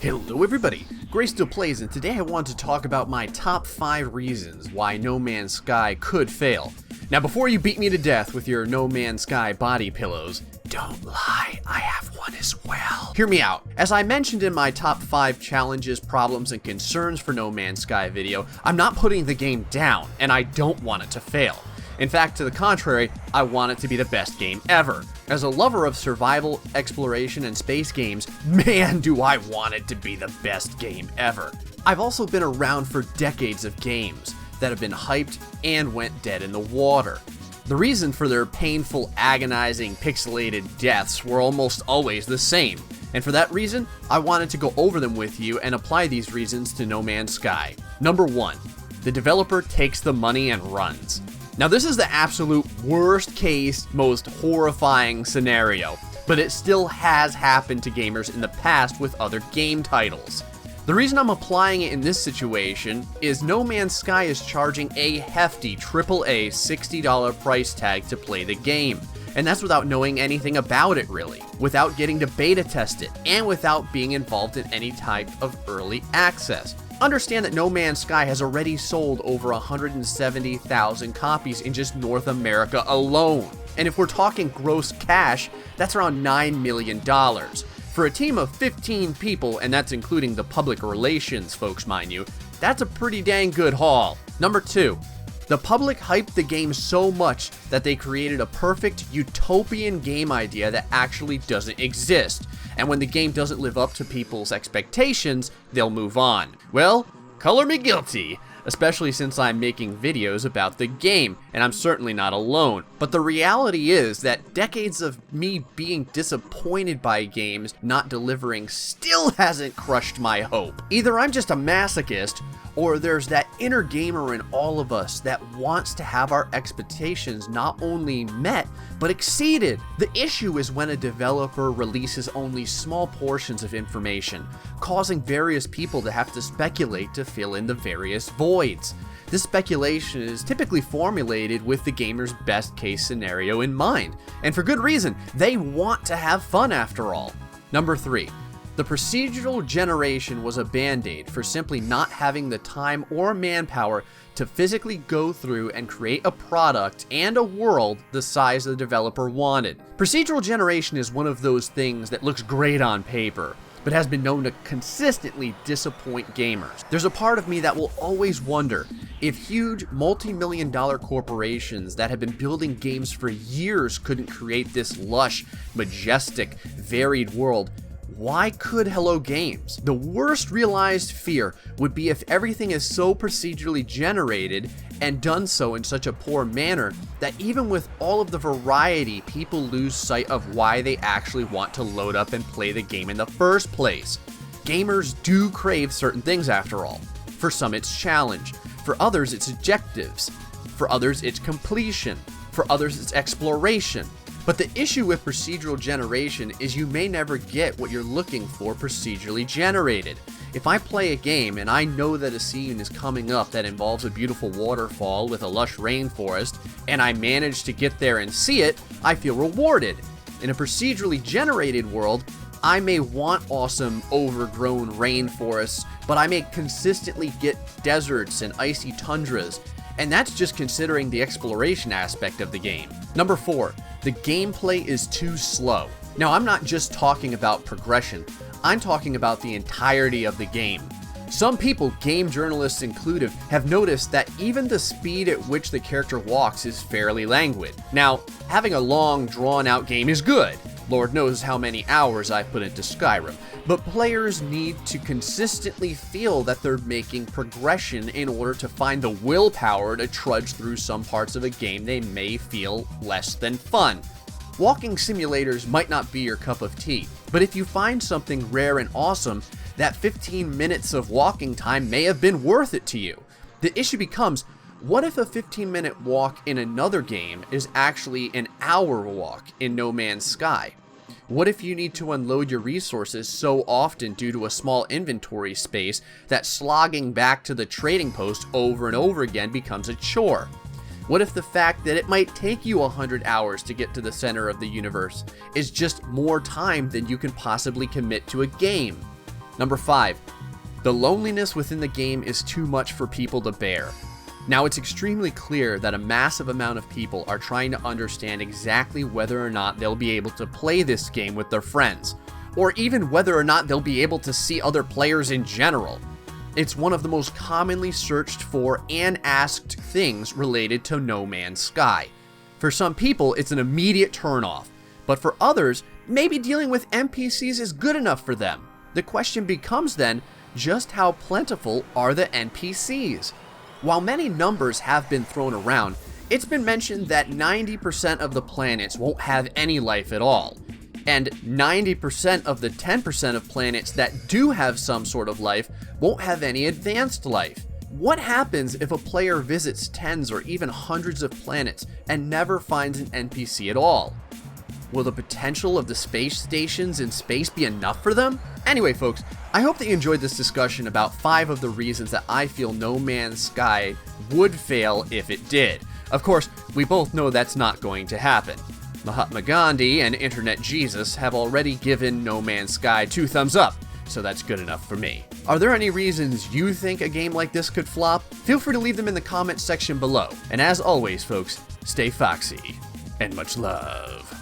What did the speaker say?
Hello everybody, GrayStillPlays, and today I want to talk about my top 5 reasons why No Man's Sky could fail. Now before you beat me to death with your No Man's Sky body pillows, don't lie, I have one as well. Hear me out. As I mentioned in my top 5 challenges, problems, and concerns for No Man's Sky video, I'm not putting the game down, and I don't want it to fail. In fact, to the contrary, I want it to be the best game ever. As a lover of survival, exploration, and space games, man do I want it to be the best game ever. I've also been around for decades of games that have been hyped and went dead in the water. The reason for their painful, agonizing, pixelated deaths were almost always the same. And for that reason, I wanted to go over them with you and apply these reasons to No Man's Sky. Number 1. The developer takes the money and runs. Now this is the absolute worst case, most horrifying scenario, but it still has happened to gamers in the past with other game titles. The reason I'm applying it in this situation is No Man's Sky is charging a hefty AAA $60 price tag to play the game. And that's without knowing anything about it really, without getting to beta test it, and without being involved in any type of early access. Understand that No Man's Sky has already sold over 170,000 copies in just North America alone. And if we're talking gross cash, that's around $9 million. For a team of 15 people, and that's including the public relations folks, mind you, that's a pretty dang good haul. Number 2. The public hyped the game so much that they created a perfect utopian game idea that actually doesn't exist. And when the game doesn't live up to people's expectations, they'll move on. Well, color me guilty, especially since I'm making videos about the game, and I'm certainly not alone. But the reality is that decades of me being disappointed by games not delivering still hasn't crushed my hope. Either I'm just a masochist, or there's that inner gamer in all of us that wants to have our expectations not only met, but exceeded. The issue is when a developer releases only small portions of information, causing various people to have to speculate to fill in the various voids. This speculation is typically formulated with the gamer's best case scenario in mind, and for good reason. They want to have fun after all. Number 3. The procedural generation was a band-aid for simply not having the time or manpower to physically go through and create a product and a world the size the developer wanted. Procedural generation is one of those things that looks great on paper, but has been known to consistently disappoint gamers. There's a part of me that will always wonder if huge multi-million-dollar corporations that have been building games for years couldn't create this lush, majestic, varied world. Why could Hello Games? The worst realized fear would be if everything is so procedurally generated and done so in such a poor manner that even with all of the variety, people lose sight of why they actually want to load up and play the game in the first place. Gamers do crave certain things after all. For some it's challenge, for others it's objectives, for others it's completion, for others it's exploration. But the issue with procedural generation is you may never get what you're looking for procedurally generated. If I play a game and I know that a scene is coming up that involves a beautiful waterfall with a lush rainforest, and I manage to get there and see it, I feel rewarded. In a procedurally generated world, I may want awesome, overgrown rainforests, but I may consistently get deserts and icy tundras, and that's just considering the exploration aspect of the game. Number 4. The gameplay is too slow. Now, I'm not just talking about progression, I'm talking about the entirety of the game. Some people, game journalists included, have noticed that even the speed at which the character walks is fairly languid. Now, having a long, drawn-out game is good. Lord knows how many hours I've put into Skyrim. But players need to consistently feel that they're making progression in order to find the willpower to trudge through some parts of a game they may feel less than fun. Walking simulators might not be your cup of tea, but if you find something rare and awesome, that 15 minutes of walking time may have been worth it to you. The issue becomes, what if a 15-minute walk in another game is actually an hour walk in No Man's Sky? What if you need to unload your resources so often due to a small inventory space that slogging back to the trading post over and over again becomes a chore? What if the fact that it might take you 100 hours to get to the center of the universe is just more time than you can possibly commit to a game? Number 5. The loneliness within the game is too much for people to bear. Now, it's extremely clear that a massive amount of people are trying to understand exactly whether or not they'll be able to play this game with their friends, or even whether or not they'll be able to see other players in general. It's one of the most commonly searched for and asked things related to No Man's Sky. For some people, it's an immediate turnoff, but for others, maybe dealing with NPCs is good enough for them. The question becomes then, just how plentiful are the NPCs? While many numbers have been thrown around, it's been mentioned that 90% of the planets won't have any life at all, and 90% of the 10% of planets that do have some sort of life won't have any advanced life. What happens if a player visits tens or even hundreds of planets and never finds an NPC at all? Will the potential of the space stations in space be enough for them? Anyway, folks, I hope that you enjoyed this discussion about 5 of the reasons that I feel No Man's Sky would fail if it did. Of course, we both know that's not going to happen. Mahatma Gandhi and Internet Jesus have already given No Man's Sky 2 thumbs up, so that's good enough for me. Are there any reasons you think a game like this could flop? Feel free to leave them in the comments section below. And as always, folks, stay foxy, and much love.